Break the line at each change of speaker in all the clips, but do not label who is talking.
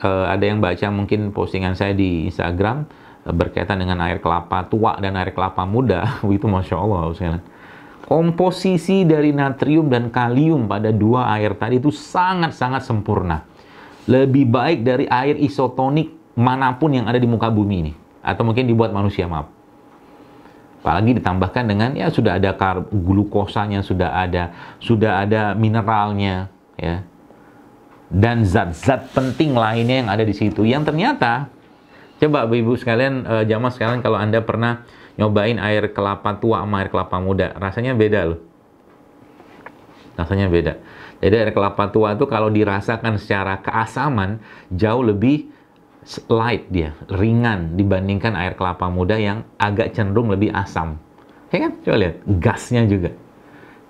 Ada yang baca mungkin postingan saya di Instagram berkaitan dengan air kelapa tua dan air kelapa muda. Itu Masya Allah, Ustaz. Komposisi dari natrium dan kalium pada dua air tadi itu sangat-sangat sempurna. Lebih baik dari air isotonik manapun yang ada di muka bumi ini. Atau mungkin dibuat manusia, maaf. Apalagi ditambahkan dengan, ya sudah ada glukosanya, sudah ada mineralnya, ya. Dan zat-zat penting lainnya yang ada di situ. Yang ternyata, coba Ibu sekalian, jamaah sekalian, kalau Anda pernah nyobain air kelapa tua sama air kelapa muda, rasanya beda loh. Rasanya beda. Jadi air kelapa tua itu kalau dirasakan secara keasaman, jauh lebih light dia, ringan dibandingkan air kelapa muda yang agak cenderung lebih asam. Ya kan? Coba lihat, gasnya juga.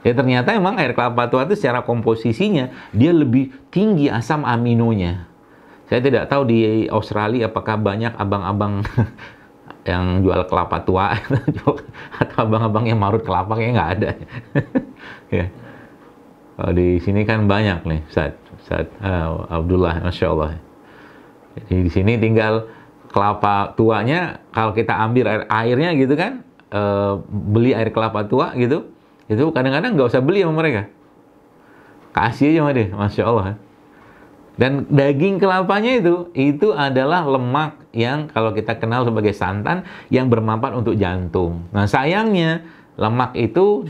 Ya ternyata emang air kelapa tua itu secara komposisinya, dia lebih tinggi asam aminonya. Saya tidak tahu di Australia apakah banyak abang-abang yang jual kelapa tua atau abang-abang yang marut kelapa, kayaknya nggak ada. Ya. Kalau di sini kan banyak nih, Ustaz Abdullah, Masya Allah. Jadi di sini tinggal kelapa tuanya, kalau kita ambil airnya gitu kan, beli air kelapa tua gitu, itu kadang-kadang nggak usah beli sama mereka. Kasih aja sama dia, Masya Allah. Dan daging kelapanya itu adalah lemak yang kalau kita kenal sebagai santan yang bermanfaat untuk jantung. Nah sayangnya lemak itu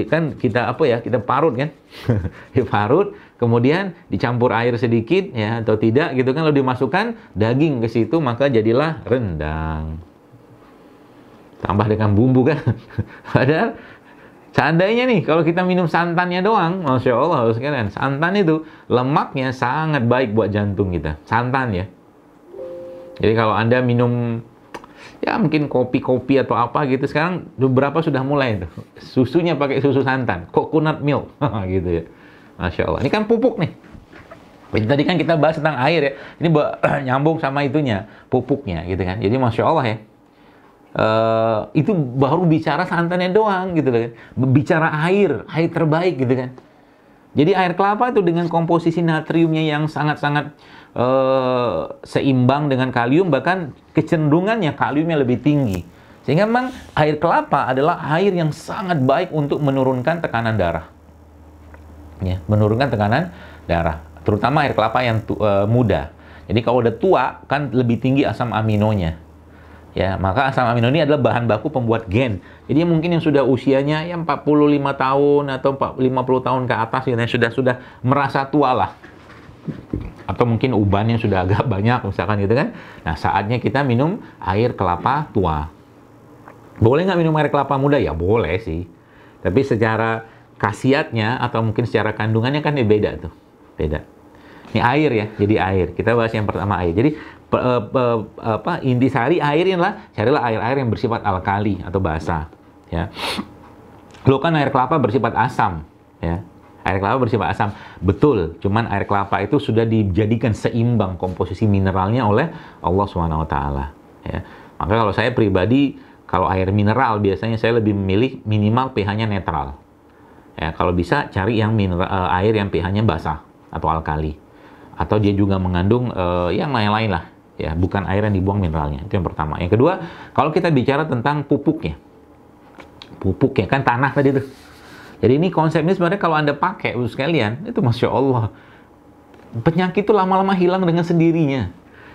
kan kita kita parut kan, diparut, kemudian dicampur air sedikit ya atau tidak gitu kan, lalu dimasukkan daging ke situ, maka jadilah rendang. Tambah dengan bumbu kan, padahal seandainya nih, kalau kita minum santannya doang, Masya Allah, sekalian, santan itu lemaknya sangat baik buat jantung kita. Santan ya. Jadi kalau Anda minum, ya mungkin kopi-kopi atau apa gitu, sekarang beberapa sudah mulai itu. Susunya pakai susu santan, coconut milk, gitu ya. Masya Allah. Ini kan pupuk nih. Tadi kan kita bahas tentang air ya. Ini nyambung sama itunya, pupuknya gitu kan. Jadi Masya Allah ya. Itu baru bicara santannya doang gitu kan, bicara air terbaik gitu kan. Jadi air kelapa itu dengan komposisi natriumnya yang sangat-sangat seimbang dengan kalium, bahkan kecenderungannya kaliumnya lebih tinggi, sehingga memang air kelapa adalah air yang sangat baik untuk menurunkan tekanan darah ya, menurunkan tekanan darah, terutama air kelapa yang muda. Jadi kalau udah tua kan lebih tinggi asam aminonya. Ya, maka asam amino ini adalah bahan baku pembuat gen. Jadi mungkin yang sudah usianya ya 45 tahun atau 50 tahun ke atas ya, sudah merasa tua lah. Atau mungkin ubannya sudah agak banyak misalkan gitu kan. Nah, saatnya kita minum air kelapa tua. Boleh nggak minum air kelapa muda? Ya boleh sih. Tapi secara khasiatnya atau mungkin secara kandungannya kan beda tuh. Beda. Ini air ya, jadi air. Kita bahas yang pertama air. Jadi intisari air inilah, carilah air-air yang bersifat alkali atau basah. Ya. Lo kan air kelapa bersifat asam, ya. Air kelapa bersifat asam, betul. Cuman air kelapa itu sudah dijadikan seimbang komposisi mineralnya oleh Allah SWT. Ya. Maka kalau saya pribadi, kalau air mineral biasanya saya lebih memilih minimal pH-nya netral. Ya, kalau bisa cari yang air yang pH-nya basah atau alkali. Atau dia juga mengandung yang lain-lain lah, ya, bukan air yang dibuang mineralnya. Itu yang pertama. Yang kedua, kalau kita bicara tentang pupuknya kan tanah tadi tuh. Jadi ini konsep ini sebenarnya kalau Anda pakai sekalian, itu Masya Allah, penyakit itu lama-lama hilang dengan sendirinya.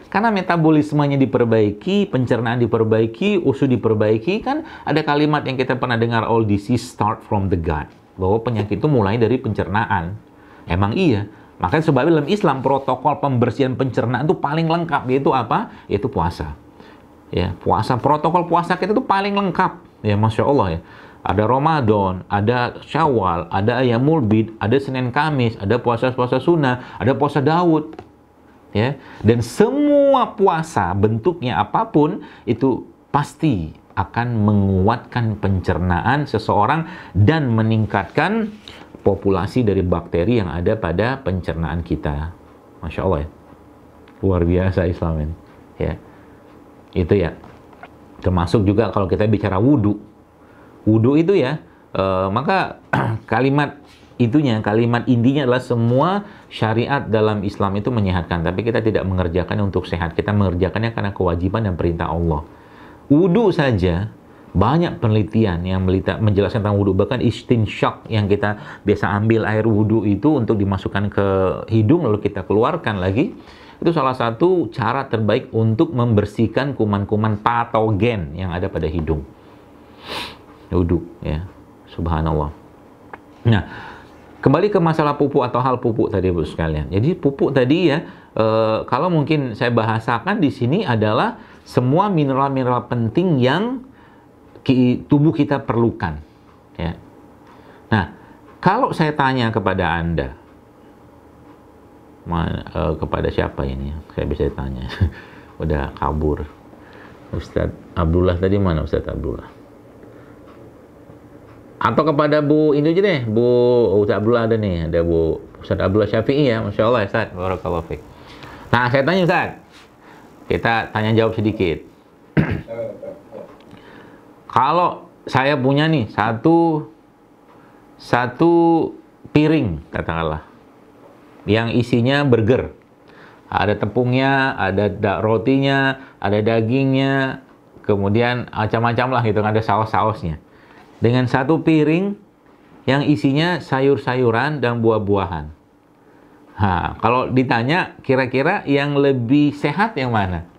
Karena metabolismenya diperbaiki, pencernaan diperbaiki, usus diperbaiki. Kan ada kalimat yang kita pernah dengar, all disease start from the gut, bahwa penyakit itu mulai dari pencernaan. Emang iya. Makanya sebabnya dalam Islam protokol pembersihan pencernaan itu paling lengkap, yaitu apa? Yaitu puasa. Ya, puasa, protokol puasa kita itu paling lengkap. Ya, Masya Allah ya. Ada Ramadan, ada Syawal, ada Ayyamul Bid, ada Senin Kamis, ada puasa-puasa sunnah, ada puasa Daud. Ya, dan semua puasa bentuknya apapun itu pasti akan menguatkan pencernaan seseorang dan meningkatkan populasi dari bakteri yang ada pada pencernaan kita. Masya Allah ya. Luar biasa Islam ini. Ya. Itu ya. Termasuk juga kalau kita bicara wudhu. Wudhu itu ya, maka kalimat itunya, kalimat intinya adalah semua syariat dalam Islam itu menyehatkan, tapi kita tidak mengerjakannya untuk sehat. Kita mengerjakannya karena kewajiban dan perintah Allah. Wudu saja, banyak penelitian yang menjelaskan tentang wudu. Bahkan istinsyak yang kita biasa ambil air wudu itu untuk dimasukkan ke hidung lalu kita keluarkan lagi, itu salah satu cara terbaik untuk membersihkan kuman-kuman patogen yang ada pada hidung. Wudu, ya. Subhanallah. Nah, kembali ke masalah pupuk atau hal pupuk tadi, Bu sekalian. Jadi pupuk tadi ya, kalau mungkin saya bahasakan di sini adalah semua mineral-mineral penting yang tubuh kita perlukan. Ya. Nah, kalau saya tanya kepada Anda, kepada siapa ini? Saya bisa tanya. Udah kabur. Ustadz Abdullah tadi mana Ustadz Abdullah? Atau kepada Bu ini aja deh, Bu Ustadz Abdullah ada nih, ada Bu Ustadz Abdullah Syafi'i ya, Masya Allah ya Ustadz, barakallahu fiik. Nah, saya tanya Ustadz, kita tanya jawab sedikit. Kalau saya punya nih satu piring katakanlah, yang isinya burger, ada tepungnya, ada rotinya, ada dagingnya, kemudian macam-macam lah gitu, ada saus-sausnya. Dengan satu piring yang isinya sayur-sayuran dan buah-buahan. Nah, kalau ditanya kira-kira yang lebih sehat yang mana?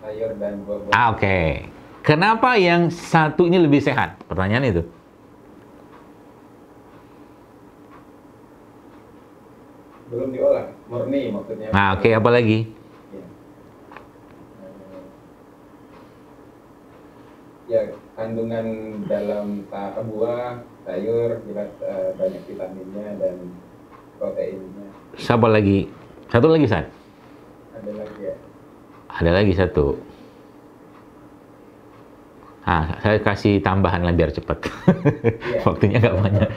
Sayur dan buah-buahan.
Oke. Kenapa yang satu ini lebih sehat? Pertanyaan itu.
Belum diolah, murni maksudnya.
Nah, oke, apa lagi?
Ya, kandungan dalam buah, sayur, jelas banyak vitaminnya dan proteinnya.
Siapa lagi? Satu lagi, Ustaz?
Ada lagi ya?
Ada lagi satu. Ah, saya kasih tambahan lah biar cepat.
Ya.
Waktunya nggak banyak.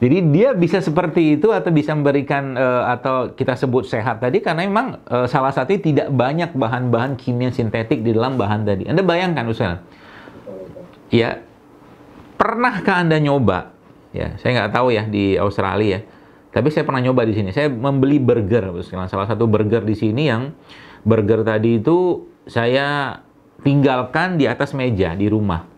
Jadi dia bisa seperti itu atau bisa memberikan atau kita sebut sehat tadi karena memang salah satunya tidak banyak bahan-bahan kimia sintetik di dalam bahan tadi. Anda bayangkan Ustaz? Ya, pernahkah Anda nyoba? Ya, saya nggak tahu ya di Australia ya. Tapi saya pernah nyoba di sini. Saya membeli burger, salah satu burger di sini yang burger tadi itu saya tinggalkan di atas meja di rumah.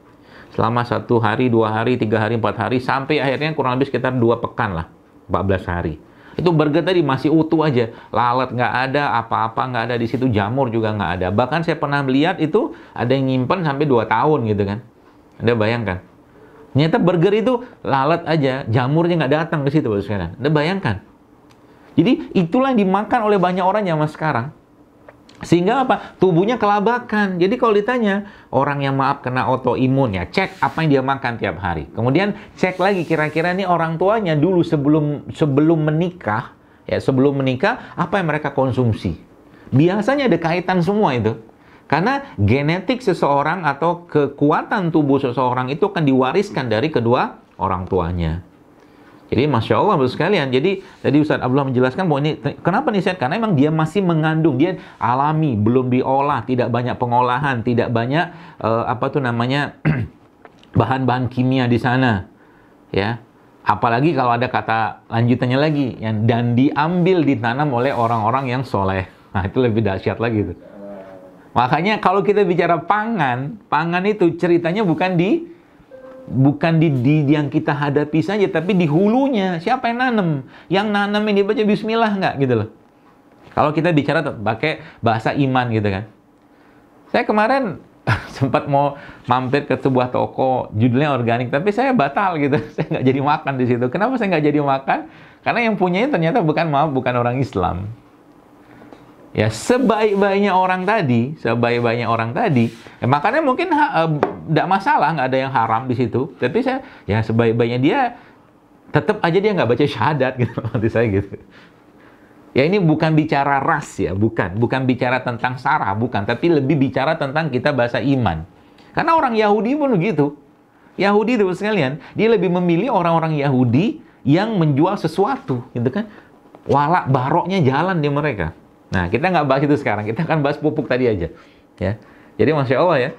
Selama 1 hari, 2 hari, 3 hari, 4 hari, sampai akhirnya kurang lebih sekitar 2 pekan lah, 14 hari. Itu burger tadi masih utuh aja, lalat nggak ada, apa-apa nggak ada di situ, jamur juga nggak ada. Bahkan saya pernah melihat itu ada yang nyimpen sampai 2 tahun gitu kan. Anda bayangkan. Ternyata burger itu lalat aja, jamurnya nggak datang ke situ Bapak sekalian. Anda bayangkan. Jadi itulah yang dimakan oleh banyak orang zaman sekarang. Sehingga apa? Tubuhnya kelabakan. Jadi kalau ditanya, orang yang maaf kena autoimun ya, cek apa yang dia makan tiap hari. Kemudian cek lagi kira-kira ini orang tuanya dulu sebelum menikah, ya sebelum menikah, apa yang mereka konsumsi. Biasanya ada kaitan semua itu. Karena genetik seseorang atau kekuatan tubuh seseorang itu akan diwariskan dari kedua orang tuanya. Jadi Masya Allah Bapak sekalian. Jadi tadi Ustaz Abdullah menjelaskan bahwa ini kenapa nih Ustaz? Karena memang dia masih mengandung, dia alami, belum diolah, tidak banyak pengolahan, tidak banyak bahan-bahan kimia di sana. Ya. Apalagi kalau ada kata lanjutannya lagi yang dan diambil ditanam oleh orang-orang yang soleh. Nah, itu lebih dahsyat lagi tuh. Makanya kalau kita bicara pangan itu ceritanya bukan di yang kita hadapi saja, tapi di hulunya. Siapa yang nanam? Yang nanam ini baca bismillah nggak gitu loh. Kalau kita bicara pakai bahasa iman gitu kan. Saya kemarin sempat mau mampir ke sebuah toko judulnya organik, tapi saya batal gitu. Saya nggak jadi makan di situ. Kenapa saya nggak jadi makan? Karena yang punyanya ternyata bukan orang Islam. Ya, sebaik-baiknya orang tadi, ya, makanya mungkin tidak masalah, nggak ada yang haram di situ. Tapi ya sebaik-baiknya dia, tetap aja dia nggak baca syahadat gitu, maksud saya gitu. Ya ini bukan bicara ras ya, bukan bicara tentang sara, bukan, tapi lebih bicara tentang kita bahasa iman. Karena orang Yahudi pun begitu. Yahudi itu sekalian, dia lebih memilih orang-orang Yahudi yang menjual sesuatu, gitu kan? Walak baroknya jalan di mereka. Nah, kita nggak bahas itu sekarang. Kita akan bahas pupuk tadi aja. Ya. Jadi, Masya Allah ya.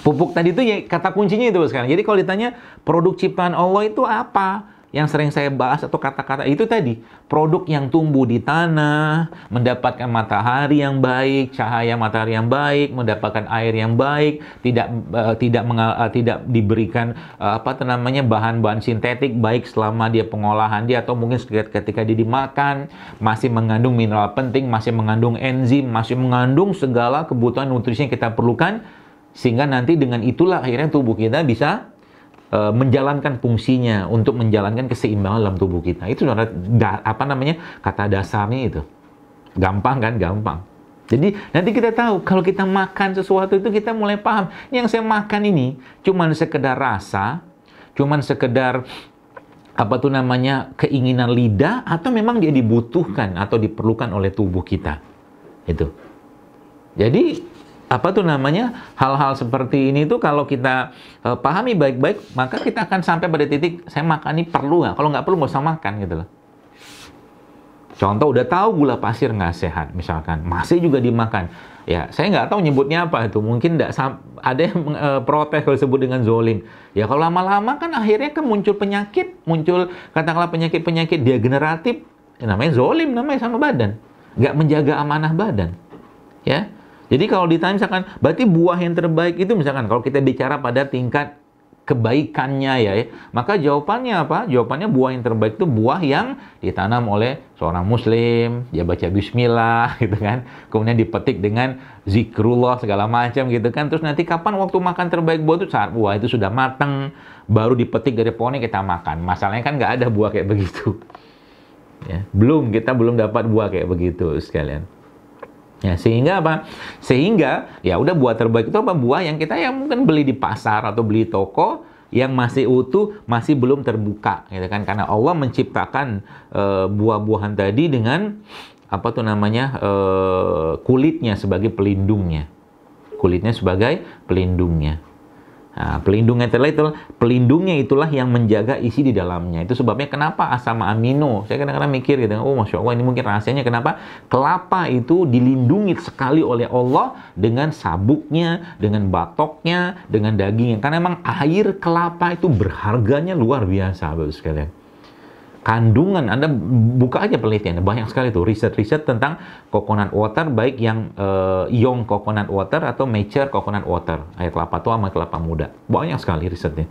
Pupuk tadi itu ya kata kuncinya itu sekarang. Jadi kalau ditanya produk ciptaan Allah itu apa? Yang sering saya bahas atau kata-kata itu tadi, produk yang tumbuh di tanah, mendapatkan matahari yang baik, cahaya matahari yang baik, mendapatkan air yang baik, tidak diberikan bahan-bahan sintetik baik selama dia pengolahan dia atau mungkin ketika dia dimakan, masih mengandung mineral penting, masih mengandung enzim, masih mengandung segala kebutuhan nutrisi yang kita perlukan, sehingga nanti dengan itulah akhirnya tubuh kita bisa menjalankan fungsinya untuk menjalankan keseimbangan dalam tubuh kita. Itu kata dasarnya itu. Gampang kan? Gampang. Jadi nanti kita tahu kalau kita makan sesuatu itu kita mulai paham. Yang saya makan ini cuman sekedar rasa, cuman sekedar keinginan lidah atau memang dia dibutuhkan atau diperlukan oleh tubuh kita. Itu. Jadi hal-hal seperti ini tuh kalau kita pahami baik-baik, maka kita akan sampai pada titik saya makan ini perlu nggak? Kalau nggak perlu nggak usah makan gitu loh. Contoh, udah tahu gula pasir nggak sehat misalkan, masih juga dimakan. Ya, saya nggak tahu nyebutnya apa itu. Mungkin ada yang protes kalau disebut dengan zolim. Ya kalau lama-lama kan akhirnya kan muncul penyakit, katakanlah penyakit degeneratif. Ya, namanya zolim, namanya sama badan. Nggak menjaga amanah badan. Ya. Jadi kalau ditanya misalkan, berarti buah yang terbaik itu misalkan kalau kita bicara pada tingkat kebaikannya ya, maka jawabannya apa? Jawabannya buah yang terbaik itu buah yang ditanam oleh seorang muslim, dia baca bismillah gitu kan, kemudian dipetik dengan zikrullah segala macam gitu kan, terus nanti kapan waktu makan terbaik buah itu saat buah itu sudah matang, baru dipetik dari pohonnya kita makan. Masalahnya kan nggak ada buah kayak begitu. Ya, kita belum dapat buah kayak begitu sekalian. Ya, sehingga apa? Sehingga ya udah buah terbaik itu apa? Buah yang kita ya mungkin beli di pasar atau beli toko yang masih utuh, masih belum terbuka, gitu kan? Karena Allah menciptakan buah-buahan tadi dengan kulitnya sebagai pelindungnya. Kulitnya sebagai pelindungnya. Nah, pelindungnya itulah yang menjaga isi di dalamnya. Itu sebabnya kenapa asam amino. Saya kadang-kadang mikir gitu, oh Masya Allah ini mungkin rahasianya kenapa kelapa itu dilindungi sekali oleh Allah dengan sabuknya, dengan batoknya, dengan dagingnya. Karena memang air kelapa itu berharganya luar biasa, Bapak sekalian. Kandungan, Anda buka aja penelitian, banyak sekali tuh riset-riset tentang coconut water, baik yang young coconut water atau mature coconut water, air kelapa tua sama kelapa muda. Banyak sekali risetnya.